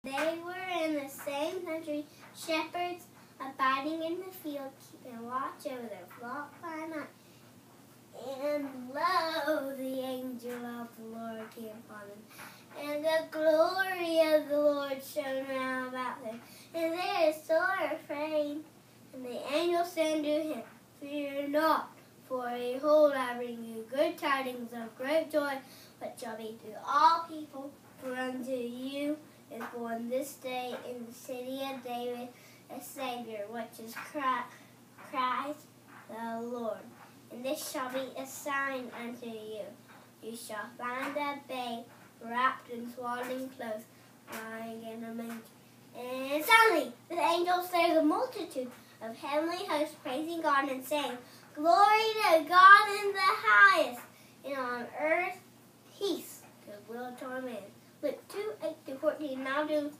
They were in the same country, shepherds abiding in the field, keeping watch over their flock by night. And lo, the angel of the Lord came upon them, and the glory of the Lord shone round about them, and they were sore afraid. And the angel said to him, Fear not, for behold, I bring you good tidings of great joy, which shall be to all people. For unto you is born this day in the city of David a Savior, which is Christ the Lord. And this shall be a sign unto you. You shall find a babe wrapped in swaddling clothes, lying in a manger. And suddenly the angels saw the multitude of heavenly hosts praising God and saying, Glory to God in the highest, and on earth peace, goodwill toward men. Luke 2:8-14. Now do